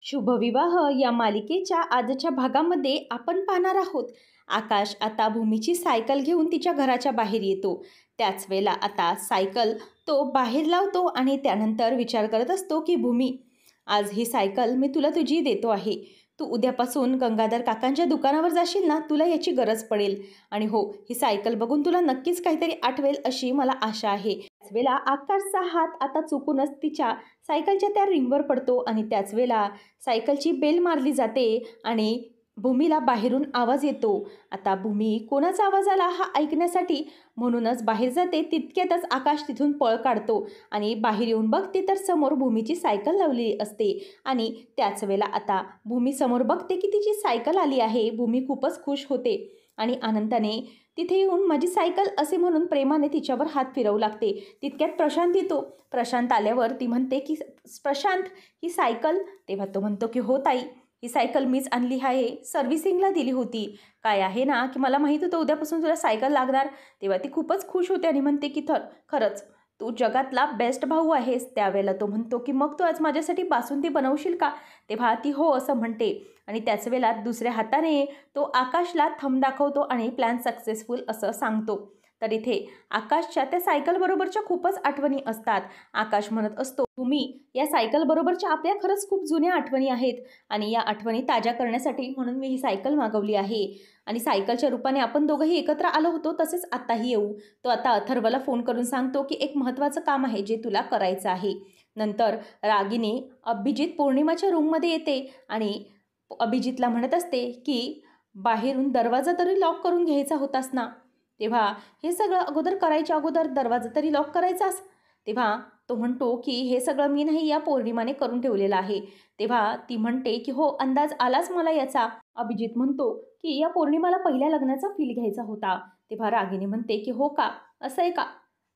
शुभविवाह या मालिकेच्या आजच्या भागामध्ये आपण पाहणार आहोत. आकाश आता भूमीची सायकल घेऊन तिच्या घराच्या बाहेर येतो. त्याच वेळेला आता सायकल तो बाहेर लावतो आणि त्यानंतर विचार करत असतो की भूमी, आज ही सायकल मी तुला तुझी देतो आहे. तू उद्यापासून गंगाधर काकांच्या दुकानावर जाशील ना, तुला याची गरज पडेल. आणि हो, ही सायकल बघून तुला नक्कीच काहीतरी आठवेल अशी मला आशा आहे. त्याच वेळेला आकाशचा हात आता चुकूनच तिच्या सायकलच्या त्या रिंगवर पडतो आणि त्याच वेळेला सायकलची बेल मारली जाते आणि भूमीला बाहेरून आवाज येतो. आता भूमी कोणाचा आवाज आला हा ऐकण्यासाठी म्हणूनच बाहेर जाते. तितक्यातच आकाश तिथून पळ काढतो आणि बाहेर येऊन बघते तर समोर भूमीची सायकल लावलेली असते. आणि त्याच वेळेला आता भूमी समोर बघते की तिची सायकल आली आहे. भूमी खूपच खुश होते आणि आनंदाने तिथे येऊन माझी सायकल असे म्हणून प्रेमाने तिच्यावर हात फिरवू लागते. तितक्यात प्रशांत येतो. प्रशांत आल्यावर ती म्हणते की प्रशांत, ही सायकल. तेव्हा तो म्हणतो की हो ताई, ही सायकल मीच आणली आहे, सर्व्हिसिंगला दिली होती. काय आहे ना की मला माहीत होतं उद्यापासून तुला सायकल लागणार. तेव्हा ती खूपच खुश होते आणि म्हणते की खरंच तू जगातला बेस्ट भाऊ आहेस. त्यावेळेला तो म्हणतो की मग तू आज माझ्यासाठी बासुंदी बनवशील का. तेव्हा ती हो असं म्हणते आणि त्याच वेळेला दुसऱ्या हाताने तो आकाशला थंब दाखवतो आणि प्लॅन सक्सेसफुल असं सांगतो. तर इथे आकाशच्या त्या सायकल बरोबरच्या खूपच आठवणी असतात. आकाश म्हणत असतो, तुम्ही या सायकल बरोबरच्या आपल्या खरंच खूप जुन्या आठवणी आहेत आणि या आठवणी ताज्या करण्यासाठी म्हणून मी ही सायकल मागवली आहे. आणि सायकलच्या रूपाने आपण दोघंही एकत्र आलो होतो, तसेच आत्ताही येऊ. तो आता अथर्वला फोन करून सांगतो की एक महत्त्वाचं काम आहे जे तुला करायचं आहे. नंतर रागिनी अभिजित पौर्णिमाच्या रूममध्ये येते आणि अभिजितला म्हणत असते की बाहेरून दरवाजा तरी लॉक करून घ्यायचा होतास ना. तेव्हा हे सगळं अगोदर करायच्या अगोदर दरवाजा तरी लॉक करायचास. तेव्हा तो म्हणतो की हे सगळं मी नाही, या पौर्णिमाने करून ठेवलेलं आहे. तेव्हा ती म्हणते की हो, अंदाज आलाच मला याचा. अभिजित म्हणतो की या पौर्णिमाला पहिल्या लग्नाचा फील घ्यायचा होता. तेव्हा रागिनी म्हणते की हो का, असं आहे का.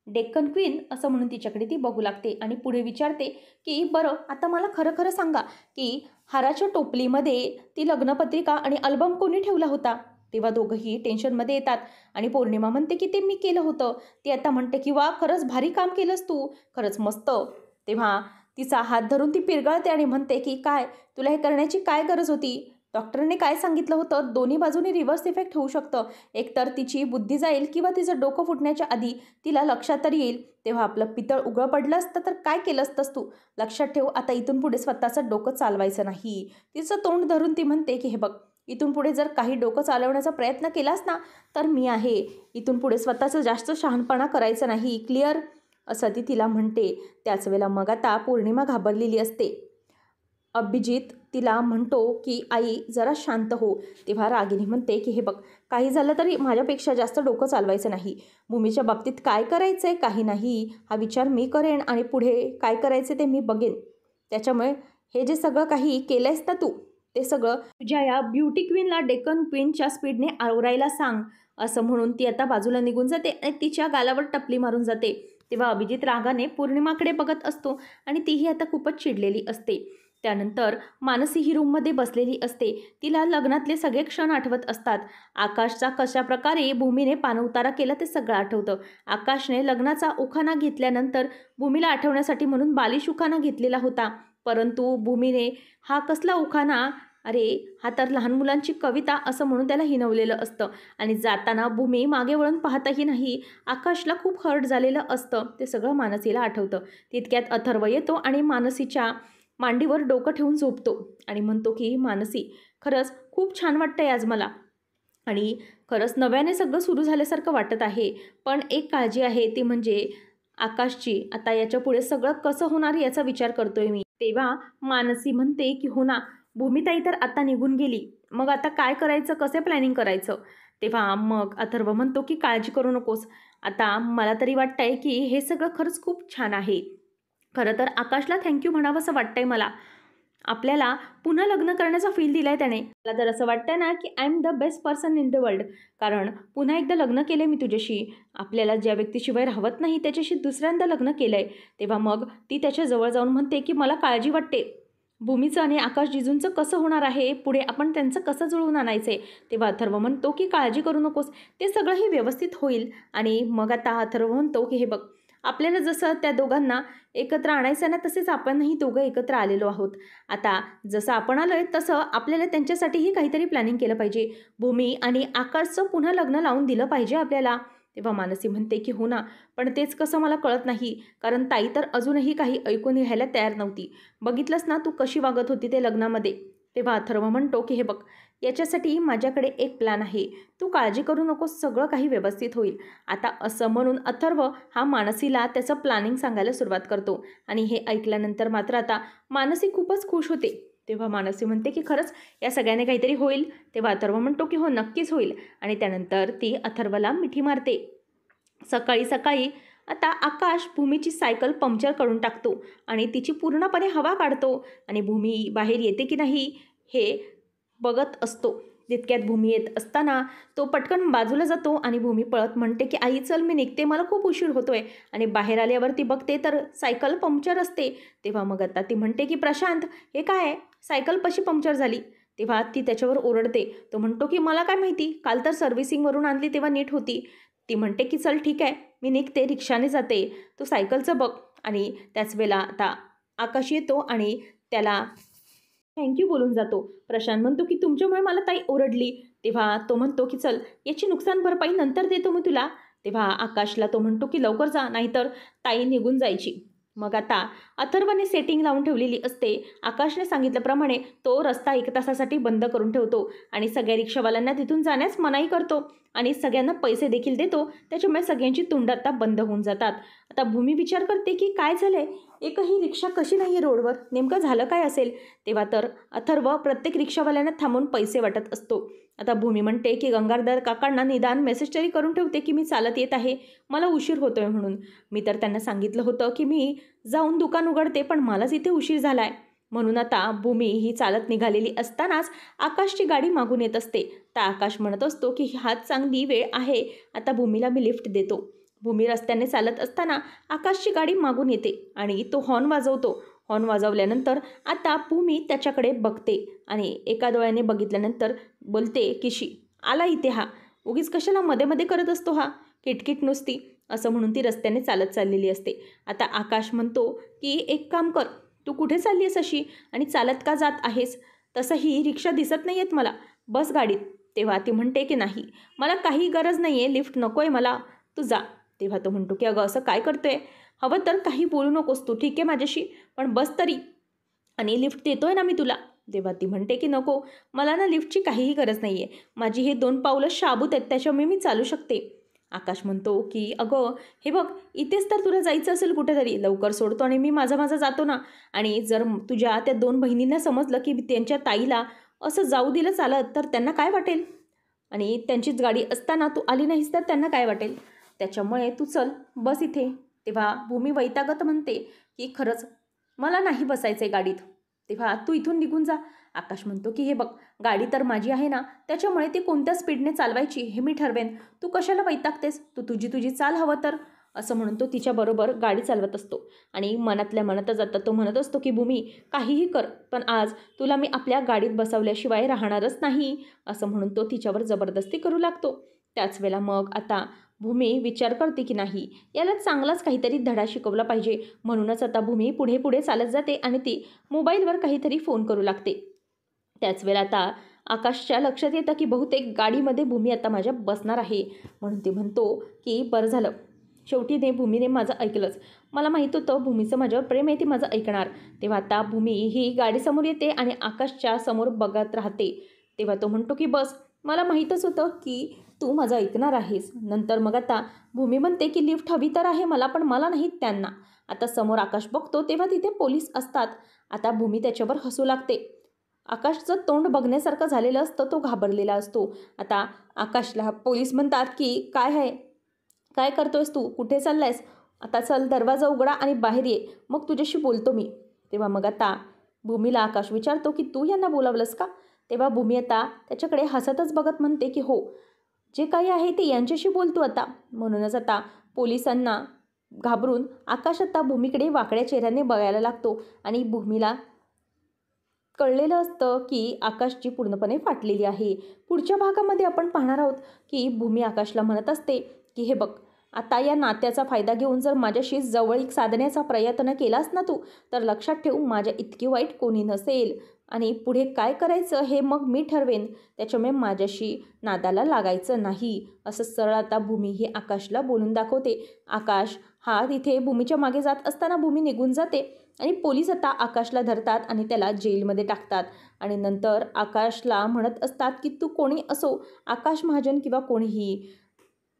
डेक्कन क्वीन असं म्हणून तिच्याकडे ती बघू लागते आणि पुढे विचारते की बरं आता मला खरं खरं सांगा की हाराच्या टोपलीमध्ये ती लग्नपत्रिका आणि अल्बम कोणी ठेवला होता. तेव्हा दोघंही टेन्शनमध्ये येतात आणि पौर्णिमा म्हणते की ते मी केलं होतं. ती आता म्हणते की वा, खरंच भारी काम केलंस तू, खरंच मस्त. तेव्हा तिचा हात धरून ती पिरगळते आणि म्हणते की काय, तुला हे करण्याची काय गरज होती. डॉक्टरने काय सांगितलं होतं, दोन्ही बाजूनी रिव्हर्स इफेक्ट होऊ शकतं. एकतर तिची बुद्धी जाईल किंवा तिचं डोकं फुटण्याच्या आधी तिला लक्षात तरी येईल. तेव्हा आपलं पितळ उघड पडलं असतं तर काय केलं असतंस तू. लक्षात ठेव, आता इथून पुढे स्वतःचं डोकं चालवायचं नाही. तिचं तोंड धरून ती म्हणते की हे बघ, इथून पुढे जर काही डोकं चालवण्याचा प्रयत्न केलास ना तर मी आहे. इथून पुढे स्वतःचं जास्त शहाणपणा करायचं नाही, क्लिअर, असं ती तिला म्हणते. त्याच वेळेला मग आता पौर्णिमा घाबरलेली असते. अभिजित तिला म्हणतो की आई जरा शांत हो. तेव्हा रागिनी म्हणते की हे बघ, काही झालं तरी माझ्यापेक्षा जास्त डोकं चालवायचं नाही. भूमीच्या बाबतीत काय करायचं आहे काही नाही, हा विचार मी करेन आणि पुढे काय करायचं ते मी बघेन. त्याच्यामुळे हे जे सगळं काही केलं आहेस ना तू, ते सगळं तुझ्या या ब्युटी क्वीनला डेक्कन क्वीनच्या स्पीडने आवरायला सांग. असं म्हणून ती आता बाजूला निघून जाते आणि तिच्या गालावर टपली मारून जाते. तेव्हा अभिजित रागाने पौर्णिमाकडे बघत असतो आणि तीही आता खूपच चिडलेली असते. त्यानंतर मानसी ही रूममध्ये बसलेली असते. तिला लग्नातले सगळे क्षण आठवत असतात. आकाशचा कशा प्रकारे भूमीने पाणउतारा केला ते सगळं आठवतं. आकाशने लग्नाचा उखाणा घेतल्यानंतर भूमीला आठवण्यासाठी म्हणून बालिश उखाणा घेतलेला होता, परंतु भूमीने हा कसला उखाणा, अरे हा तर लहान मुलांची कविता असं म्हणून त्याला हिनवलेलं असतं. आणि जाताना भूमी मागे वळून पाहताही नाही. आकाशला खूप हर्ट झालेलं असतं. ते सगळं मानसीला आठवतं. तितक्यात अथर्व येतो आणि मानसीच्या मांडीवर डोकं ठेवून झोपतो आणि म्हणतो की मानसी, खरंच खूप छान वाटतंय आज मला आणि खरंच नव्याने सगळं सुरू झाल्यासारखं वाटत आहे. पण एक काळजी आहे, ती म्हणजे आकाशची. आता याच्या पुढे सगळं कसं होणार याचा विचार करतोय मी. तेव्हा मानसी म्हणते की हो ना, भूमिताई तर आता निघून गेली, मग आता काय करायचं, कसे प्लॅनिंग करायचं. तेव्हा मग अथर्व म्हणतो की काळजी करू नकोस. आता मला तरी वाटतंय की हे सगळं खरंच खूप छान आहे. खरं तर आकाशला थँक्यू म्हणावं असं वाटतंय मला. आपल्याला पुन्हा लग्न करण्याचा फील दिलाय त्याने. मला तर असं वाटतंय ना की I am the best person in the world. कारण पुन्हा एकदा लग्न केलंय मी तुझ्याशी. आपल्याला ज्या व्यक्तीशिवाय राहत नाही त्याच्याशी दुसऱ्यांदा लग्न केलंय. तेव्हा मग ती त्याच्या जवळ जाऊन म्हणते की मला काळजी वाटते, भूमीचं आणि आकाश जिजूंचं कसं होणार आहे, पुढे आपण त्यांचं कसं जुळवून आणायचं आहे. तेव्हा अथर्व म्हणतो की काळजी करू नकोस, ते सगळंही व्यवस्थित होईल. आणि मग आता अथर्व म्हणतो की हे बघ, आपल्याला जसं त्या दोघांना एकत्र आणायचं ना, तसेच आपणही दोघं एकत्र आलेलो आहोत. आता जसं आपण आलोय तसं आपल्याला त्यांच्यासाठीही काहीतरी प्लॅनिंग केलं पाहिजे. भूमी आणि आकाशचं पुन्हा लग्न लावून दिलं पाहिजे आपल्याला. तेव्हा मानसी म्हणते की हो ना, पण तेच कसं मला कळत नाही, कारण ताई तर अजूनही काही ऐकून घ्यायला तयार नव्हती. बघितलंस ना तू कशी वागत होती ते लग्नामध्ये. तेव्हा अथर्व म्हणतो की हे बघ, याच्यासाठी माझ्याकडे एक प्लॅन आहे, तू काळजी करू नकोस, सगळं काही व्यवस्थित होईल. आता असं म्हणून अथर्व हा मानसीला त्याचं प्लॅनिंग सांगायला सुरुवात करतो. आणि हे ऐकल्यानंतर मात्र आता मानसी खूपच खुश होते. तेव्हा मानसी म्हणते की खरंच या सगळ्याने काहीतरी होईल. तेव्हा अथर्व म्हणतो की हो नक्कीच होईल. आणि त्यानंतर ती अथर्वला मिठी मारते. सकाळी सकाळी आता आकाश भूमीची सायकल पंक्चर करून टाकतो आणि तिची पूर्णपणे हवा काढतो. आणि भूमी बाहेर येते की नाही हे बघत असतो. तितक्यात भूमी येत असताना तो पटकन बाजूला जातो आणि भूमी पळत म्हणते की आई चल मी निघते, मला खूप उशीर होतोय. आणि बाहेर आल्यावर ती बघते तर सायकल पंक्चर असते. तेव्हा मग आता ती म्हणते की प्रशांत हे काय आहे, सायकल कशी पंक्चर झाली. तेव्हा ती त्याच्यावर ओरडते. तो म्हणतो की मला काय माहिती, काल तर सर्व्हिसिंगवरून आणली तेव्हा नीट होती. ती म्हणते की चल ठीक आहे मी निघते, रिक्षाने जाते, तू सायकलचं बघ. आणि त्याच वेळेला आता आकाश येतो आणि त्याला थँक्यू बोलून जातो. प्रशांत म्हणतो की तुमच्यामुळे मला ताई ओरडली. तेव्हा तो म्हणतो की चल याची नुकसान भरपाई नंतर देतो मी तुला. तेव्हा आकाशला तो म्हणतो की लवकर जा, नाहीतर ताई निघून जायची. मग आता अथर्वने सेटिंग लावून ठेवलेली असते. आकाशने सांगितल्याप्रमाणे तो रस्ता 1 तासासाठी बंद करून ठेवतो आणि सगळ्या रिक्षावाल्यांना तिथून जाण्यास मनाई करतो आणि सगळ्यांना पैसे देखील देतो. त्याच्यामुळे सगळ्यांची तोंड आता बंद होऊन जातात. आता भूमी विचार करते की काय झालंय, एकही रिक्षा कशी नाही आहे रोडवर, नेमकं झालं काय असेल. तेव्हा तर अथर्व प्रत्येक रिक्षावाल्यांना थांबून पैसे वाटत असतो. आता भूमी म्हणते की गंगाधर काकांना निदान मेसेज तरी करून ठेवते की मी चालत येत आहे, मला उशीर होतोय म्हणून. मी तर त्यांना सांगितलं होतं की मी जाऊन दुकान उघडते, पण मलाच इथे उशीर झालाय. म्हणून आता भूमी ही चालत निघालेली असतानाच आकाशची गाडी मागून येत असते. तर आकाश म्हणत असतो की हा चांगली वेळ आहे, आता भूमीला मी लिफ्ट देतो. भूमी रस्त्याने चालत असताना आकाशची गाडी मागून येते आणि तो हॉर्न वाजवतो. हॉर्न वाजवल्यानंतर आता भूमी त्याच्याकडे बघते आणि एका डोळ्याने बघितल्यानंतर बोलते की शी आला इथे हा, उगीच कशाला मध्ये मध्ये करत असतो हा, किटकिट नुसती. असं म्हणून ती रस्त्याने चालत चाललेली असते. आता आकाश म्हणतो की एक काम कर, तू कुठे चालली आहेस अशी आणि चालत का जात आहेस, तसंही रिक्षा दिसत नाही आहेत मला, बस गाडीत. तेव्हा ती म्हणते की नाही मला काही गरज नाही आहे, लिफ्ट नको आहे मला, तू जा. तेव्हा तो म्हणतो की अगं असं काय करतोय, हवं तर काही बोलू नकोस तू, ठीक आहे माझ्याशी, पण बस तरी, आणि लिफ्ट देतोय ना मी तुला. तेव्हा ती म्हणते की नको, मला ना लिफ्टची काहीही गरज नाही आहे, माझी हे 2 पावलं शाबूत आहेत त्याच्यामुळे मी चालू शकते. आकाश म्हणतो की अगं हे बघ, इथेच तर तुला जायचं असेल कुठेतरी, लवकर सोडतो आणि मी माझा माझा जातो ना. आणि जर तुझ्या त्या 2 बहिणींना समजलं की त्यांच्या ताईला असं जाऊ दिलं चालत तर त्यांना काय वाटेल, आणि त्यांचीच गाडी असताना तू आली नाहीस तर त्यांना काय वाटेल, त्याच्यामुळे तू चल बस इथे. तेव्हा भूमी वैतागत म्हणते की खरंच मला नाही बसायचं आहे गाडीत, तेव्हा तू इथून निघून जा. आकाश म्हणतो की हे बघ, गाडी तर माझी आहे ना, त्याच्यामुळे ती कोणत्या स्पीडने चालवायची हे मी ठरवेन, तू कशाला वैतागतेस, तू तुझी तुझी चाल हवं तर. असं म्हणून तो तिच्याबरोबर गाडी चालवत असतो आणि मनातल्या मनातच आता तो म्हणत असतो की भूमी काहीही कर, पण आज तुला मी आपल्या गाडीत बसवल्याशिवाय राहणारच नाही. असं म्हणून तो तिच्यावर जबरदस्ती करू लागतो. त्याच वेळेला मग आता भूमी विचार करते की नाही, याला चांगलाच काहीतरी धडा शिकवला पाहिजे. म्हणूनच आता भूमी पुढे पुढे चालत जाते आणि ती मोबाईलवर काहीतरी फोन करू लागते. त्याच वेळेला आता आकाशच्या लक्षात येतं की बहुतेक गाडीमध्ये भूमी आता माझ्या बसणार आहे. म्हणून ती म्हणतो की बरं झालं, शेवटी भूमीने माझं ऐकलंच, मला माहीत होतं भूमीचं माझ्यावर प्रेम आहे, ती माझं ऐकणार. तेव्हा आता भूमी ही गाडीसमोर येते आणि आकाशच्या समोर बघत राहते. तेव्हा तो म्हणतो की बस, मला माहीतच होतं की तू माझं ऐकणार आहेस. नंतर मग आता भूमी म्हणते की लिफ्ट हवी तर आहे मला, पण मला नाही त्यांना. आता समोर आकाश बघतो तेव्हा तिथे पोलीस असतात. आता भूमी त्याच्यावर हसू लागते. आकाशचं तोंड बघण्यासारखं झालेलं असतं, तो घाबरलेला असतो. आता आकाशला पोलीस म्हणतात की काय आहे, काय करतोयस तू, कुठे चाललायस, आता चल दरवाजा उघडा आणि बाहेर ये, मग तुझ्याशी बोलतो मी. तेव्हा मग आता भूमीला आकाश विचारतो की तू यांना बोलावलंस का. तेव्हा भूमी आता त्याच्याकडे हसतच बघत म्हणते की हो, जे काही आहे ते यांच्याशी बोलतो आता. म्हणूनच आता पोलिसांना घाबरून आकाश आता भूमीकडे वाकड्या चेहऱ्याने बघायला लागतो आणि भूमीला कळलेलं असतं की आकाशची पूर्णपणे फाटलेली आहे. पुढच्या भागामध्ये आपण पाहणार आहोत की भूमी आकाशला म्हणत असते की हे बघ, आता या नात्याचा फायदा घेऊन जर माझ्याशी जवळीक साधण्याचा प्रयत्न केलास ना तू, तर लक्षात ठेव, माझ्या इतकी वाईट कोणी नसेल आणि पुढे काय करायचं हे मग मी ठरवेन. त्याच्यामुळे माझ्याशी नादाला लागायचं नाही, असं सरळ आता भूमी ही आकाशला बोलून दाखवते. आकाश हा तिथे भूमीच्या मागे जात असताना भूमी निघून जाते आणि पोलीस आता आकाशला धरतात आणि त्याला जेलमध्ये टाकतात. आणि नंतर आकाशला म्हणत असतात की तू कोणी असो, आकाश महाजन किंवा कोणीही,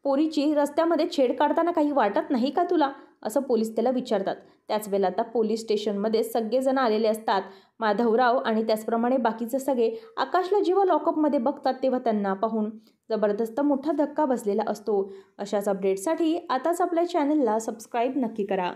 पोरीची रस्त्यामध्ये छेड काढताना काही वाटत नाही का तुला, असं पोलीस त्याला विचारतात. त्याच वेळेला आता पोलीस स्टेशनमध्ये सगळेजण आलेले असतात. माधवराव आणि त्याचप्रमाणे बाकीचे सगळे आकाशला जेव्हा लॉकअपमध्ये बघतात तेव्हा त्यांना पाहून जबरदस्त मोठा धक्का बसलेला असतो. अशाच अपडेटसाठी आताच आपल्या चॅनलला सबस्क्राईब नक्की करा.